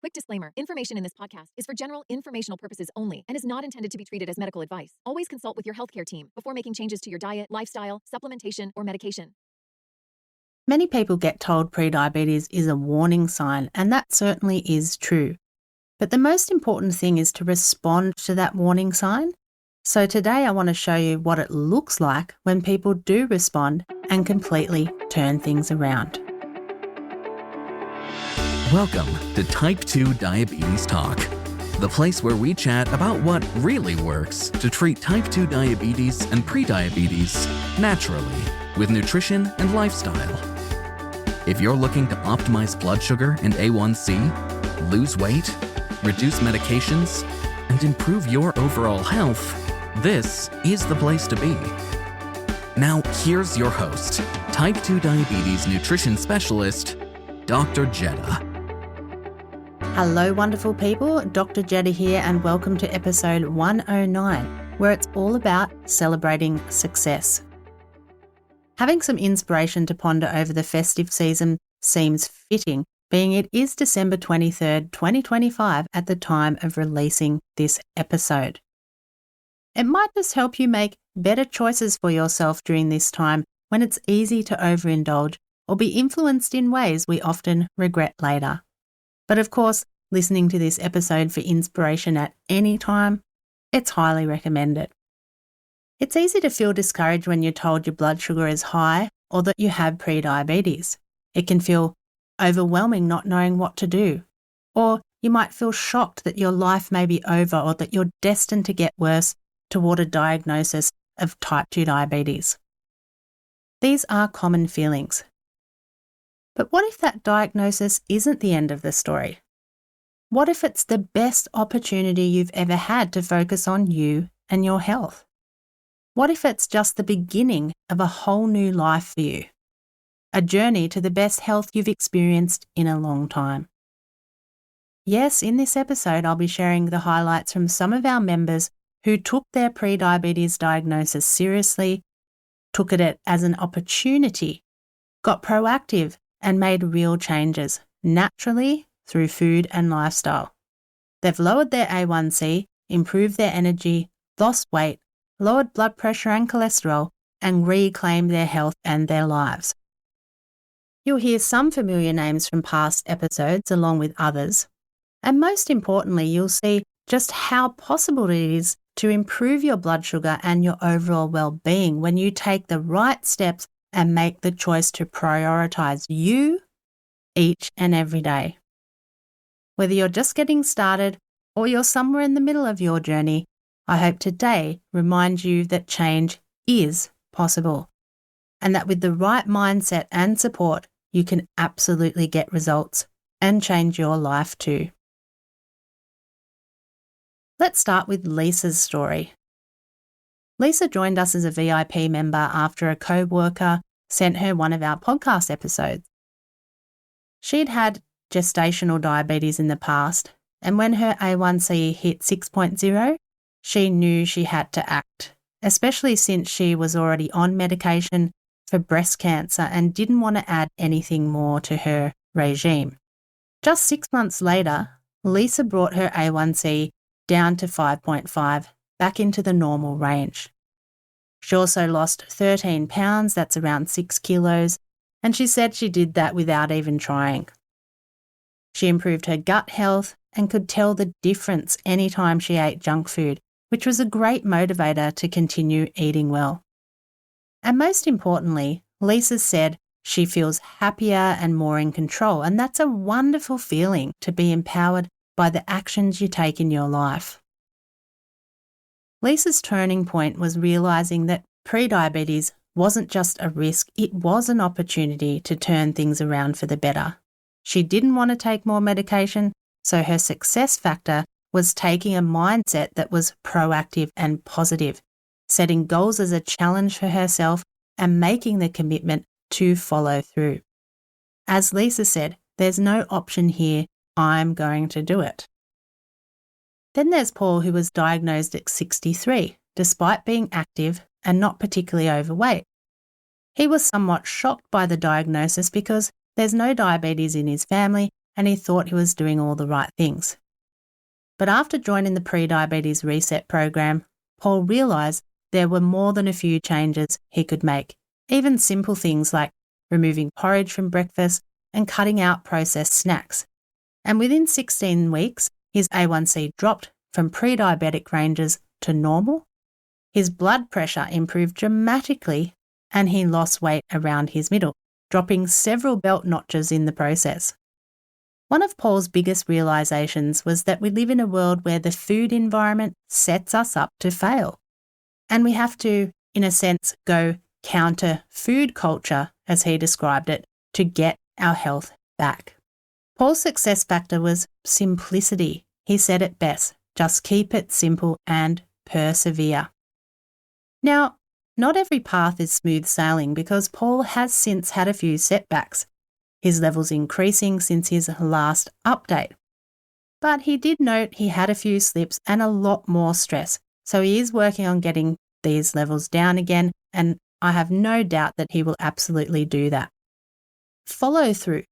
Quick disclaimer, information in this podcast is for general informational purposes only and is not intended to be treated as medical advice. Always consult with your healthcare team before making changes to your diet, lifestyle, supplementation, or medication. Many people get told prediabetes is a warning sign, and that certainly is true. But the most important thing is to respond to that warning sign. So today I want to show you what it looks like when people do respond and completely turn things around. Welcome to Type 2 Diabetes Talk, the place where we chat about what really works to treat type 2 diabetes and prediabetes naturally with nutrition and lifestyle. If you're looking to optimize blood sugar and A1C, lose weight, reduce medications, and improve your overall health, this is the place to be. Now, here's your host, Type 2 Diabetes Nutrition Specialist, Dr. Jedha. Hello, wonderful people. Dr. Jedha here, and welcome to episode 109, where it's all about celebrating success. Having some inspiration to ponder over the festive season seems fitting, being it is December 23rd, 2025 at the time of releasing this episode. It might just help you make better choices for yourself during this time when it's easy to overindulge or be influenced in ways we often regret later. But of course, listening to this episode for inspiration at any time, it's highly recommended. It's easy to feel discouraged when you're told your blood sugar is high or that you have prediabetes. It can feel overwhelming not knowing what to do. Or you might feel shocked that your life may be over or that you're destined to get worse toward a diagnosis of type 2 diabetes. These are common feelings. But what if that diagnosis isn't the end of the story? What if it's the best opportunity you've ever had to focus on you and your health? What if it's just the beginning of a whole new life for you? A journey to the best health you've experienced in a long time. Yes, in this episode, I'll be sharing the highlights from some of our members who took their prediabetes diagnosis seriously, took it as an opportunity, got proactive, and made real changes naturally through food and lifestyle. They've lowered their A1C, improved their energy, lost weight, lowered blood pressure and cholesterol, and reclaimed their health and their lives. You'll hear some familiar names from past episodes along with others. And most importantly, you'll see just how possible it is to improve your blood sugar and your overall well-being when you take the right steps and make the choice to prioritize you each and every day. Whether you're just getting started or you're somewhere in the middle of your journey, I hope today reminds you that change is possible and that with the right mindset and support, you can absolutely get results and change your life too. Let's start with Lisa's story. Lisa joined us as a VIP member after a co-worker sent her one of our podcast episodes. She'd had gestational diabetes in the past, and when her A1C hit 6.0, she knew she had to act, especially since she was already on medication for breast cancer and didn't want to add anything more to her regime. Just 6 months later, Lisa brought her A1C down to 5.5, back into the normal range. She also lost 13 pounds, that's around 6 kilos, and she said she did that without even trying. She improved her gut health and could tell the difference anytime she ate junk food, which was a great motivator to continue eating well. And most importantly, Lisa said she feels happier and more in control, and that's a wonderful feeling to be empowered by the actions you take in your life. Lisa's turning point was realising that prediabetes wasn't just a risk, it was an opportunity to turn things around for the better. She didn't want to take more medication, so her success factor was taking a mindset that was proactive and positive, setting goals as a challenge for herself and making the commitment to follow through. As Lisa said, there's no option here, I'm going to do it. Then there's Paul, who was diagnosed at 63, despite being active and not particularly overweight. He was somewhat shocked by the diagnosis because there's no diabetes in his family and he thought he was doing all the right things. But after joining the Prediabetes Reset program, Paul realised there were more than a few changes he could make, even simple things like removing porridge from breakfast and cutting out processed snacks. And within 16 weeks, his A1C dropped from pre-diabetic ranges to normal. His blood pressure improved dramatically and he lost weight around his middle, dropping several belt notches in the process. One of Paul's biggest realisations was that we live in a world where the food environment sets us up to fail. And we have to, in a sense, go counter food culture, as he described it, to get our health back. Paul's success factor was simplicity. He said it best, just keep it simple and persevere. Now, not every path is smooth sailing because Paul has since had a few setbacks, his levels increasing since his last update. But he did note he had a few slips and a lot more stress, so he is working on getting these levels down again, and I have no doubt that he will absolutely do that. Follow through.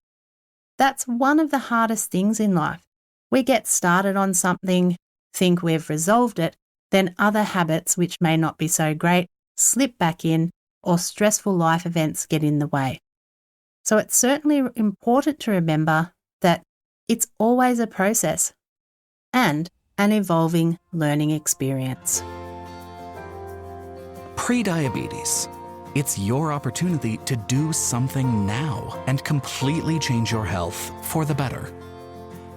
That's one of the hardest things in life. We get started on something, think we've resolved it, then other habits, which may not be so great, slip back in, or stressful life events get in the way. So it's certainly important to remember that it's always a process and an evolving learning experience. Prediabetes. It's your opportunity to do something now and completely change your health for the better.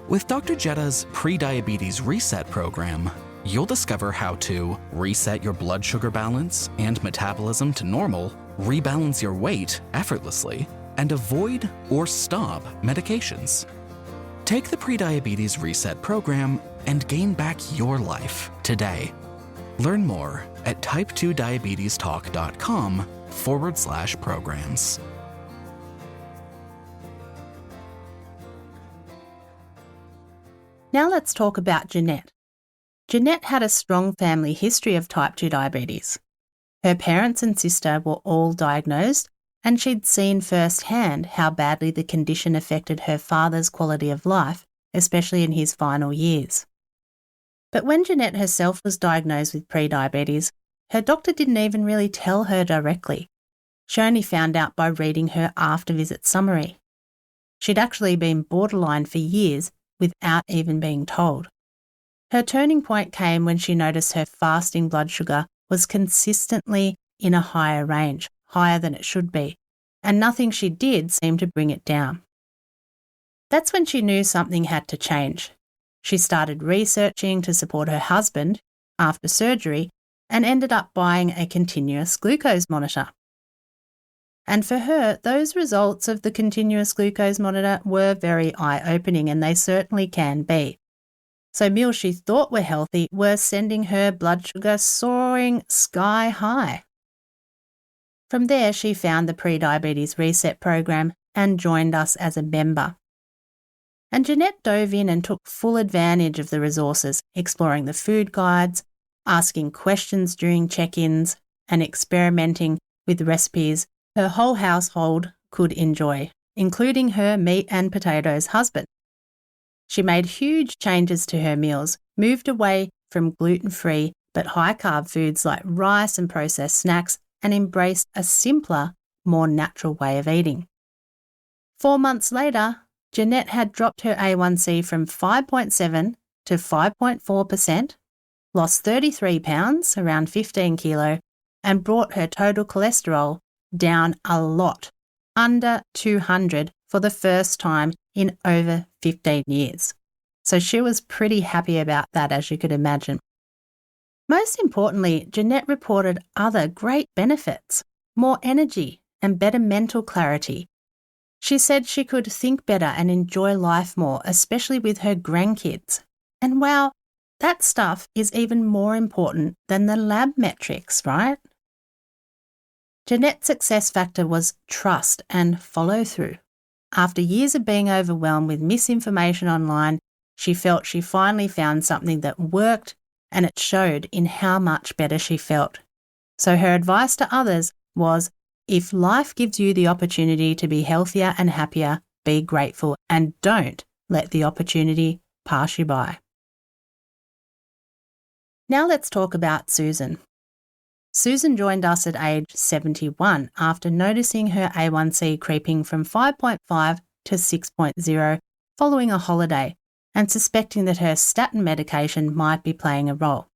With Dr. Jedha's Prediabetes Reset program, you'll discover how to reset your blood sugar balance and metabolism to normal, rebalance your weight effortlessly, and avoid or stop medications. Take the Prediabetes Reset program and gain back your life today. Learn more at type2diabetestalk.com/programs. Now let's talk about Jeanette. Jeanette had a strong family history of type 2 diabetes. Her parents and sister were all diagnosed, and she'd seen firsthand how badly the condition affected her father's quality of life, especially in his final years. But when Jeanette herself was diagnosed with prediabetes, her doctor didn't even really tell her directly. She only found out by reading her after-visit summary. She'd actually been borderline for years without even being told. Her turning point came when she noticed her fasting blood sugar was consistently in a higher range, higher than it should be, and nothing she did seemed to bring it down. That's when she knew something had to change. She started researching to support her husband after surgery and ended up buying a continuous glucose monitor. And for her, those results of the continuous glucose monitor were very eye-opening, and they certainly can be. So meals she thought were healthy were sending her blood sugar soaring sky high. From there, she found the Prediabetes Reset program and joined us as a member. And Jeanette dove in and took full advantage of the resources, exploring the food guides, asking questions during check-ins, and experimenting with recipes her whole household could enjoy, including her meat and potatoes husband. She made huge changes to her meals, moved away from gluten-free but high-carb foods like rice and processed snacks, and embraced a simpler, more natural way of eating. 4 months later, Jeanette had dropped her A1C from 5.7 to 5.4%, lost 33 pounds, around 15 kilo, and brought her total cholesterol down a lot, under 200 for the first time in over 15 years. So she was pretty happy about that, as you could imagine. Most importantly, Jeanette reported other great benefits, more energy and better mental clarity. She said she could think better and enjoy life more, especially with her grandkids. And wow, that stuff is even more important than the lab metrics, right? Jeanette's success factor was trust and follow through. After years of being overwhelmed with misinformation online, she felt she finally found something that worked, and it showed in how much better she felt. So her advice to others was, if life gives you the opportunity to be healthier and happier, be grateful and don't let the opportunity pass you by. Now let's talk about Susan. Susan joined us at age 71 after noticing her A1C creeping from 5.5 to 6.0 following a holiday and suspecting that her statin medication might be playing a role.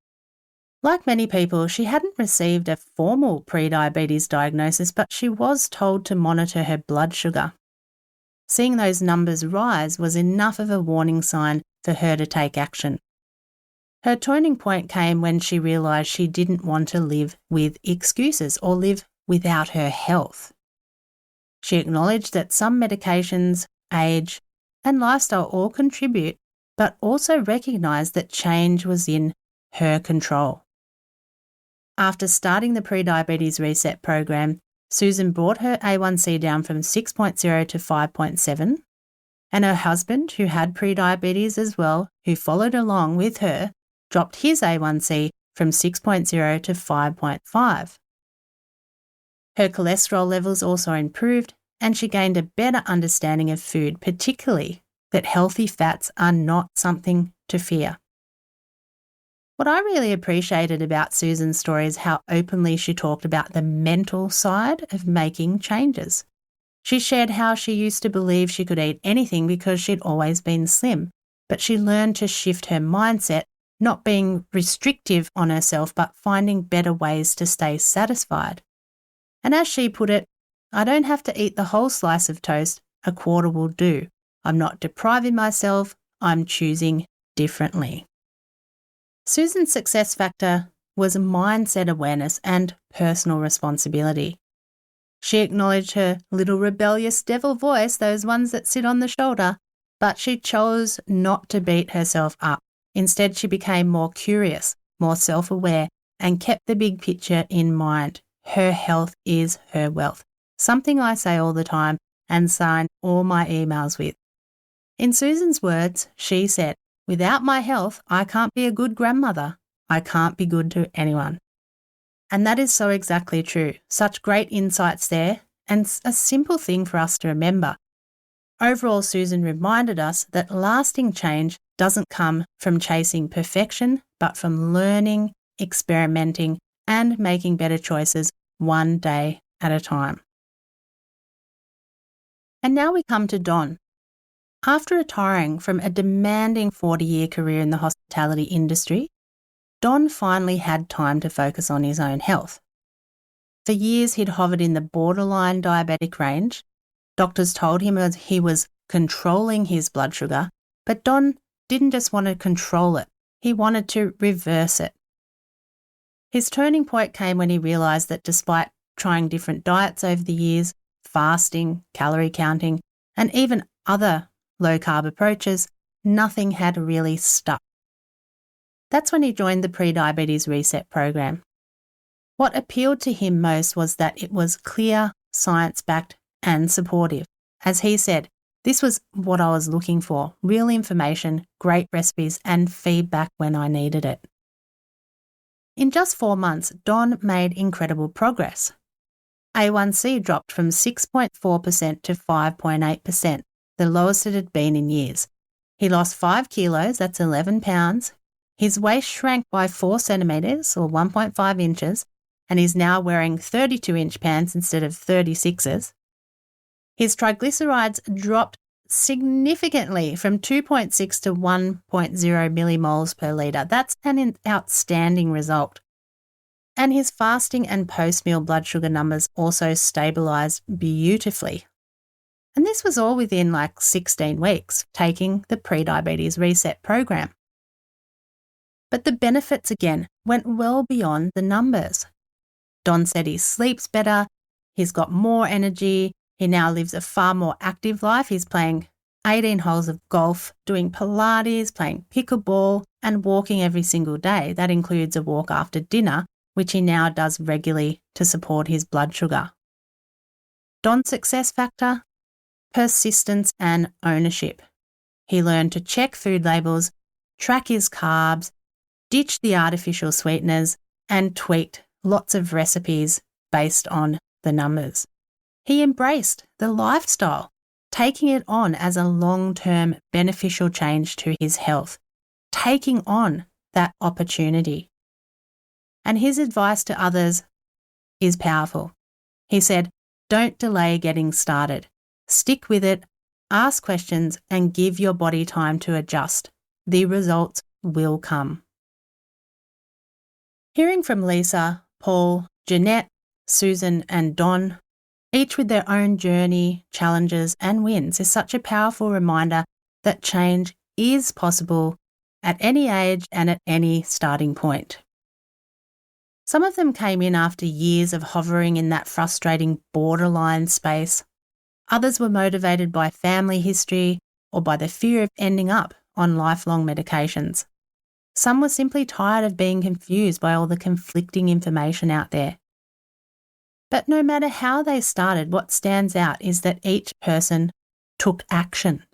Like many people, she hadn't received a formal prediabetes diagnosis, but she was told to monitor her blood sugar. Seeing those numbers rise was enough of a warning sign for her to take action. Her turning point came when she realised she didn't want to live with excuses or live without her health. She acknowledged that some medications, age, and lifestyle all contribute, but also recognised that change was in her control. After starting the Prediabetes Reset program, Susan brought her A1C down from 6.0 to 5.7, and her husband, who had prediabetes as well, who followed along with her, dropped his A1C from 6.0 to 5.5. Her cholesterol levels also improved, and she gained a better understanding of food, particularly that healthy fats are not something to fear. What I really appreciated about Susan's story is how openly she talked about the mental side of making changes. She shared how she used to believe she could eat anything because she'd always been slim, but she learned to shift her mindset, not being restrictive on herself, but finding better ways to stay satisfied. And as she put it, I don't have to eat the whole slice of toast, a quarter will do. I'm not depriving myself, I'm choosing differently. Susan's success factor was mindset awareness and personal responsibility. She acknowledged her little rebellious devil voice, those ones that sit on the shoulder, but she chose not to beat herself up. Instead, she became more curious, more self-aware, and kept the big picture in mind. Her health is her wealth, something I say all the time and sign all my emails with. In Susan's words, she said, "Without my health, I can't be a good grandmother. I can't be good to anyone." And that is so exactly true. Such great insights there, and a simple thing for us to remember. Overall, Susan reminded us that lasting change doesn't come from chasing perfection, but from learning, experimenting, and making better choices one day at a time. And now we come to Don. After retiring from a demanding 40-year career in the hospitality industry, Don finally had time to focus on his own health. For years, he'd hovered in the borderline diabetic range. Doctors told him he was controlling his blood sugar, but Don didn't just want to control it, he wanted to reverse it. His turning point came when he realised that despite trying different diets over the years, fasting, calorie counting, and even other low-carb approaches, nothing had really stuck. That's when he joined the Prediabetes Reset program. What appealed to him most was that it was clear, science-backed, and supportive. As he said, this was what I was looking for: real information, great recipes, and feedback when I needed it. In just 4 months, Don made incredible progress. A1C dropped from 6.4% to 5.8%, the lowest it had been in years. He lost 5 kilos, that's 11 pounds. His waist shrank by 4 centimetres or 1.5 inches, and he's now wearing 32-inch pants instead of 36s. His triglycerides dropped significantly from 2.6 to 1.0 millimoles per litre. That's an outstanding result. And his fasting and post-meal blood sugar numbers also stabilised beautifully. And this was all within 16 weeks, taking the Prediabetes Reset program. But the benefits, again, went well beyond the numbers. Don said he sleeps better, he's got more energy, he now lives a far more active life. He's playing 18 holes of golf, doing Pilates, playing pickleball, and walking every single day. That includes a walk after dinner, which he now does regularly to support his blood sugar. Don's success factor? Persistence and ownership. He learned to check food labels, track his carbs, ditch the artificial sweeteners, and tweaked lots of recipes based on the numbers. He embraced the lifestyle. taking it on as a long-term beneficial change to his health, taking on that opportunity. And his advice to others is powerful. He said, don't delay getting started. Stick with it, ask questions, and give your body time to adjust. The results will come. Hearing from Lisa, Paul, Jeanette, Susan, and Don, each with their own journey, challenges, and wins, is such a powerful reminder that change is possible at any age and at any starting point. Some of them came in after years of hovering in that frustrating borderline space. Others were motivated by family history or by the fear of ending up on lifelong medications. Some were simply tired of being confused by all the conflicting information out there. But no matter how they started, what stands out is that each person took action.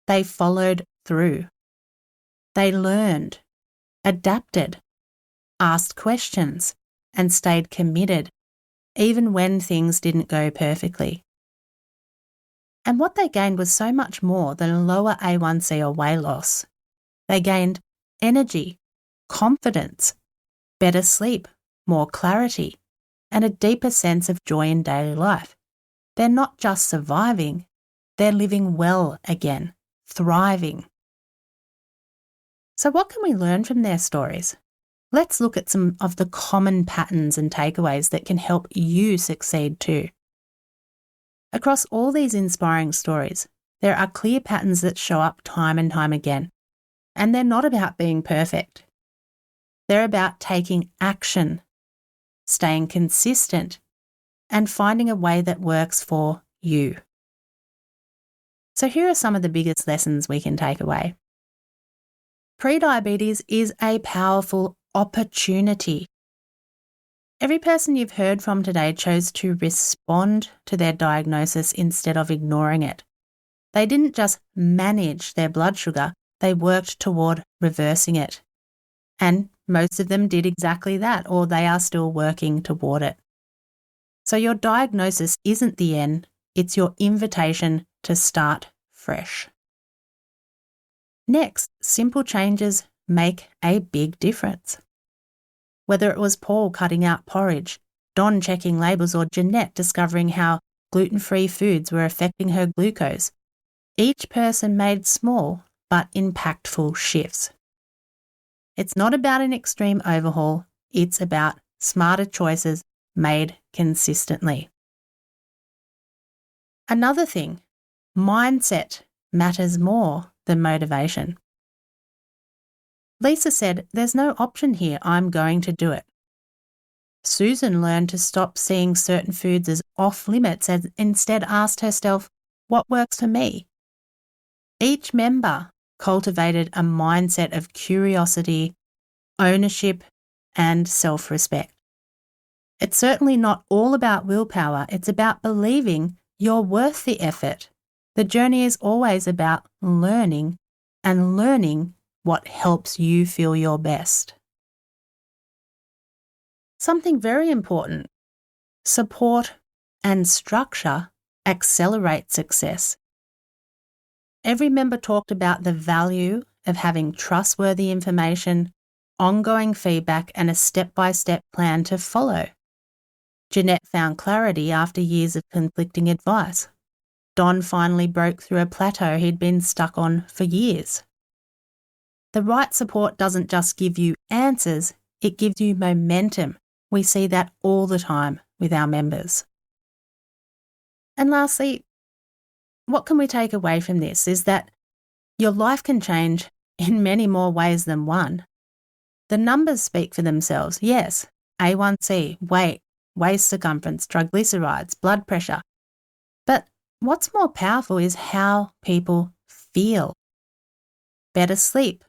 They followed through. They learned, adapted, asked questions, and stayed committed, even when things didn't go perfectly. And what they gained was so much more than a lower A1C or weight loss. They gained energy, confidence, better sleep, more clarity, and a deeper sense of joy in daily life. They're not just surviving, they're living well again, thriving. So what can we learn from their stories? Let's look at some of the common patterns and takeaways that can help you succeed too. Across all these inspiring stories, there are clear patterns that show up time and time again, and they're not about being perfect. They're about taking action, staying consistent, and finding a way that works for you. So here are some of the biggest lessons we can take away. Prediabetes is a powerful opportunity. Every person you've heard from today chose to respond to their diagnosis instead of ignoring it. They didn't just manage their blood sugar, they worked toward reversing it. And most of them did exactly that, or they are still working toward it. So your diagnosis isn't the end, it's your invitation to start fresh. Next, simple changes make a big difference. Whether it was Paul cutting out porridge, Don checking labels, or Jeanette discovering how gluten-free foods were affecting her glucose, each person made small but impactful shifts. It's not about an extreme overhaul, it's about smarter choices made consistently. Another thing, mindset matters more than motivation. Lisa said, "There's no option here, I'm going to do it." Susan learned to stop seeing certain foods as off limits and instead asked herself, what works for me? Each member cultivated a mindset of curiosity, ownership, and self-respect. It's certainly not all about willpower, it's about believing you're worth the effort. The journey is always about learning and learning what helps you feel your best. Something very important, support and structure accelerate success. Every member talked about the value of having trustworthy information, ongoing feedback, and a step-by-step plan to follow. Jeanette found clarity after years of conflicting advice. Don finally broke through a plateau he'd been stuck on for years. The right support doesn't just give you answers, it gives you momentum. We see that all the time with our members. And lastly, what can we take away from this is that your life can change in many more ways than one. The numbers speak for themselves. Yes, A1C, weight, waist circumference, triglycerides, blood pressure. But what's more powerful is how people feel. Better sleep,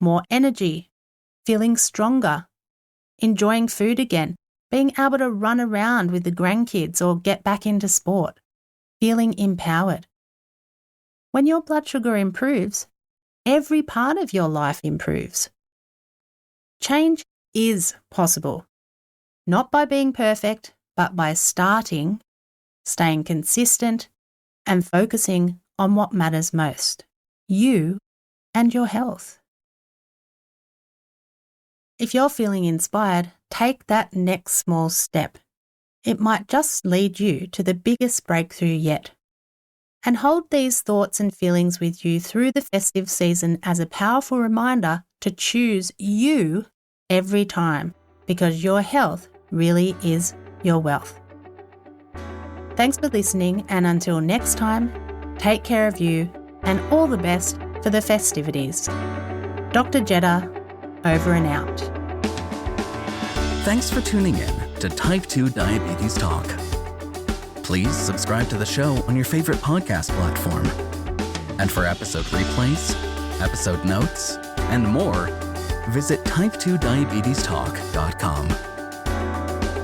more energy, feeling stronger, enjoying food again, being able to run around with the grandkids or get back into sport, feeling empowered. When your blood sugar improves, every part of your life improves. Change is possible, not by being perfect, but by starting, staying consistent, and focusing on what matters most, you and your health. If you're feeling inspired, take that next small step. It might just lead you to the biggest breakthrough yet. And hold these thoughts and feelings with you through the festive season as a powerful reminder to choose you every time, because your health really is your wealth. Thanks for listening, and until next time, take care of you and all the best for the festivities. Dr. Jedha, over and out. Thanks for tuning in to Type 2 Diabetes Talk. Please subscribe to the show on your favorite podcast platform. And for episode replays, episode notes, and more, visit type2diabetestalk.com.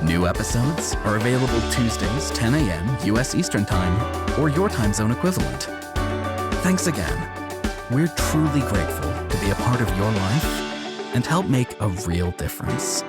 New episodes are available Tuesdays, 10 a.m. U.S. Eastern Time, or your time zone equivalent. Thanks again. We're truly grateful to be a part of your life and help make a real difference.